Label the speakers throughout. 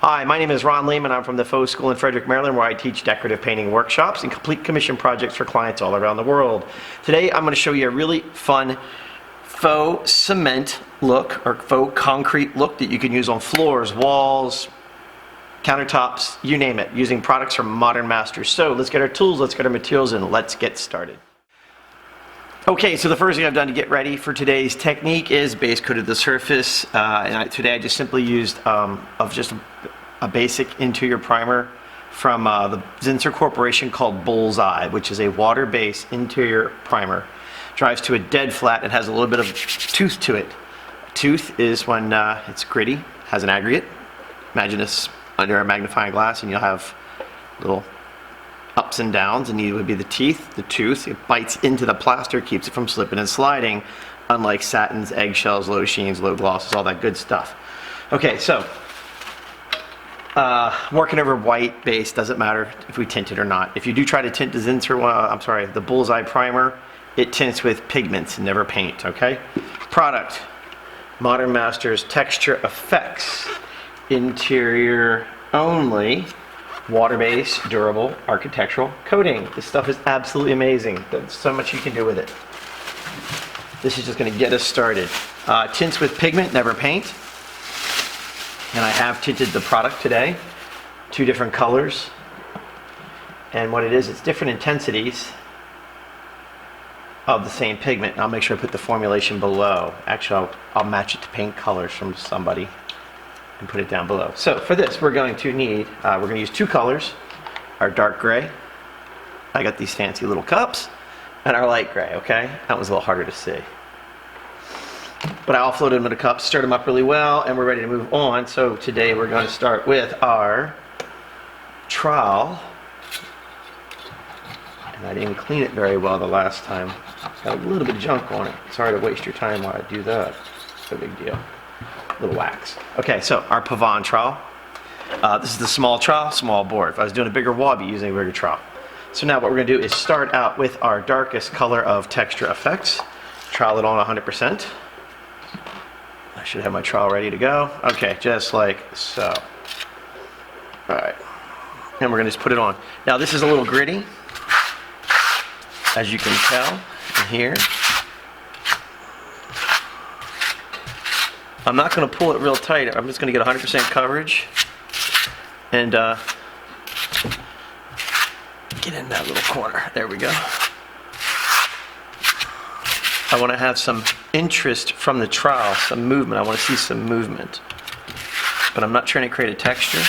Speaker 1: Hi, my name is Ron Layman. I'm from the Faux School in Frederick, Maryland, where I teach decorative painting workshops and complete commission projects for clients all around the world. Today, I'm going to show you a really fun faux cement look or faux concrete look that you can use on floors, walls, countertops, you name it, using products from Modern Masters. So let's get our tools, let's get our materials, and let's get started. Okay, so the first thing I've done to get ready for today's technique is base coated the surface. Today I just simply used just a basic interior primer from the Zinsser Corporation called Bullseye, which is a water-based interior primer. Dries to a dead flat and has a little bit of tooth to it. Tooth is when it's gritty, has an aggregate. Imagine this under a magnifying glass and you'll have little ups and downs, and these would be the teeth, the tooth. It bites into the plaster, keeps it from slipping and sliding, unlike satins, eggshells, low sheens, low glosses, all that good stuff. Okay, so working over white base, doesn't matter if we tint it or not. If you do try to tint the the Bullseye primer, it tints with pigments and never paint, okay? Product, Modern Masters Texture Effects, interior only, water-based, durable, architectural coating. This stuff is absolutely amazing. There's so much you can do with it. This is just going to get us started. Tints with pigment, never paint. And I have tinted the product today. 2 different colors. And what it is, it's different intensities of the same pigment. And I'll make sure I put the formulation below. Actually, I'll match it to paint colors from somebody and put it down below. So for this, we're going to need, we're going to use 2 colors, our dark gray. I got these fancy little cups, and our light gray, okay? That was a little harder to see. But I offloaded them in a cup, stirred them up really well, and we're ready to move on. So today we're going to start with our trowel. And I didn't clean it very well the last time. Got a little bit of junk on it. Sorry to waste your time while I do that. No big deal. Little wax. Okay, so our Pavon trowel. This is the small trowel, small bore. If I was doing a bigger wall, I'd be using a bigger trowel. So now what we're going to do is start out with our darkest color of Texture Effects. Trowel it on 100%. I should have my trowel ready to go. Okay, just like so. Alright. And we're going to just put it on. Now this is a little gritty, as you can tell in here. I'm not going to pull it real tight. I'm just going to get 100% coverage and get in that little corner. There we go. I want to have some interest from the trowel, some movement. I want to see some movement. But I'm not trying to create a texture.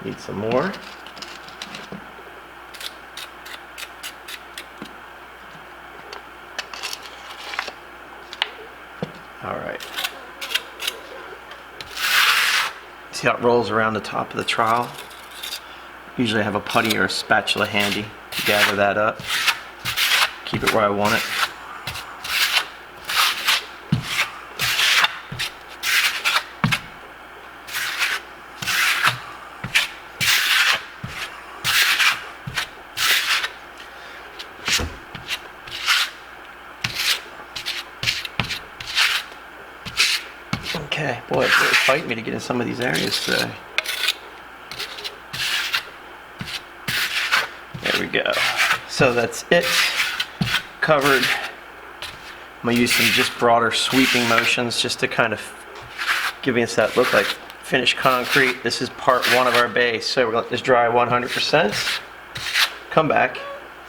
Speaker 1: Need some more. Alright. See how it rolls around the top of the trowel? Usually I have a putty or a spatula handy to gather that up. Keep it where I want it. Okay, boy, it's really fighting me to get in some of these areas today. There we go. So that's it. Covered. I'm going to use some just broader sweeping motions just to kind of give us that look like finished concrete. This is part 1 of our base. So we're going to let this dry 100%. Come back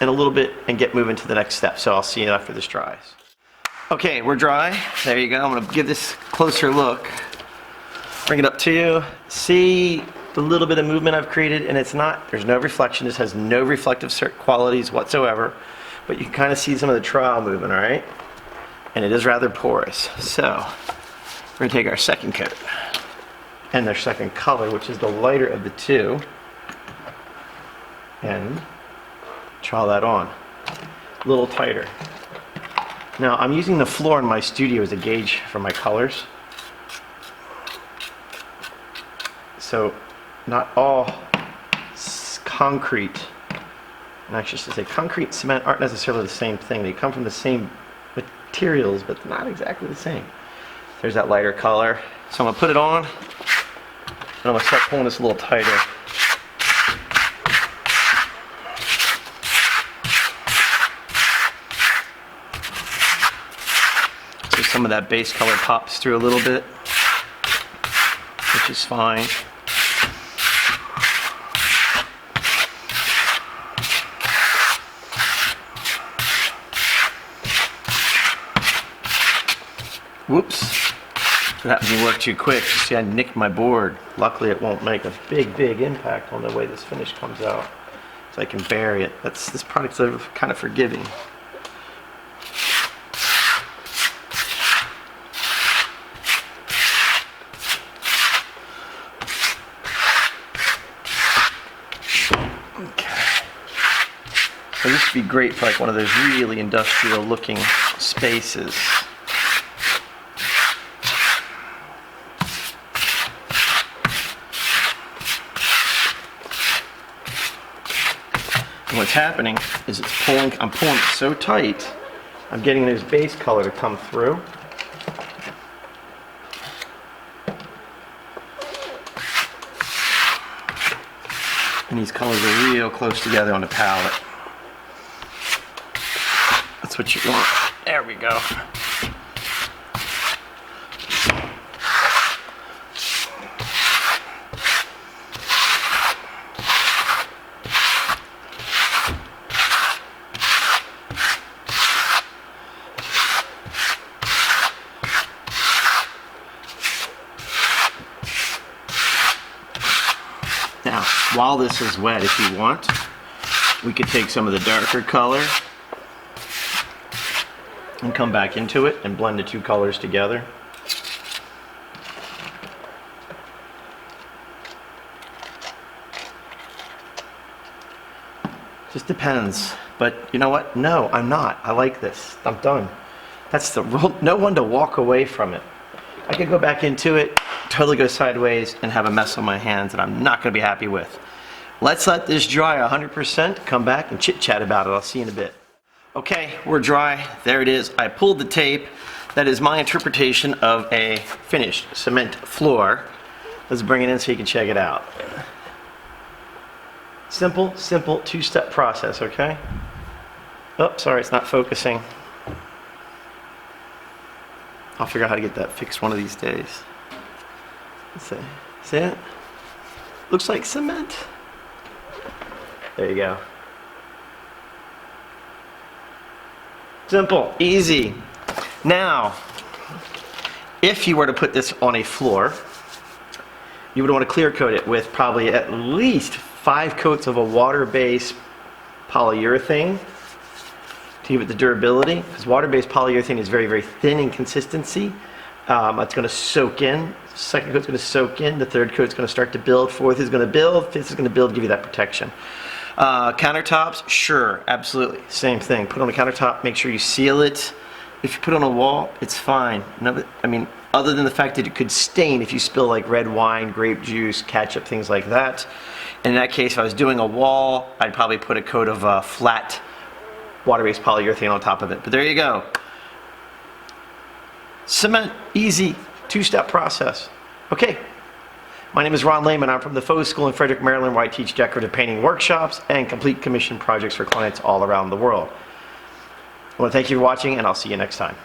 Speaker 1: in a little bit and get moving to the next step. So I'll see you after this dries. Okay, we're dry. There you go. I'm going to give this a closer look. Bring it up to you. See the little bit of movement I've created, and there's no reflection. This has no reflective qualities whatsoever, but you can kind of see some of the trowel movement, all right? And it is rather porous. So we're going to take our second coat and their second color, which is the lighter of the 2, and trowel that on a little tighter. Now I'm using the floor in my studio as a gauge for my colors. So not all concrete and actually I should say concrete and cement aren't necessarily the same thing. They come from the same materials, but not exactly the same. There's that lighter color. So I'm gonna put it on, and I'm gonna start pulling this a little tighter. So some of that base color pops through a little bit, which is fine. Whoops. What happens when you work too quick? See, I nicked my board. Luckily, it won't make a big impact on the way this finish comes out. So I can bury it. This product's kind of forgiving. Okay. So this would be great for like one of those really industrial looking spaces. And what's happening is I'm pulling it so tight, I'm getting this base color to come through. And these colors are real close together on the palette. That's what you want. There we go. Now, while this is wet, if you want, we could take some of the darker color and come back into it and blend the two colors together. Just depends. But you know what? No, I'm not. I like this. I'm done. That's the rule. No one to walk away from it. I could go back into it, totally go sideways, and have a mess on my hands that I'm not going to be happy with. Let's let this dry 100%, come back and chit-chat about it. I'll see you in a bit. Okay, we're dry. There it is. I pulled the tape. That is my interpretation of a finished cement floor. Let's bring it in so you can check it out. Simple two-step process, okay? Oh, sorry, it's not focusing. I'll figure out how to get that fixed one of these days. Let's see. See it? Looks like cement. There you go. Simple, easy. Now, if you were to put this on a floor, you would want to clear coat it with probably at least 5 coats of a water-based polyurethane to give it the durability, because water-based polyurethane is very thin in consistency. It's going to soak in. Second coat's going to soak in. The third coat's going to start to build. Fourth is going to build. Fifth is going to build, give you that protection. Countertops, sure, absolutely, same thing. Put on a countertop, make sure you seal it. If you put on a wall, it's fine. No, I mean, other than the fact that it could stain if you spill like red wine, grape juice, ketchup, things like that. In that case, if I was doing a wall, I'd probably put a coat of flat water-based polyurethane on top of it. But there you go. Cement, easy, two-step process. Okay. My name is Ron Layman. I'm from the Faux School in Frederick, Maryland, where I teach decorative painting workshops and complete commission projects for clients all around the world. I want to thank you for watching, and I'll see you next time.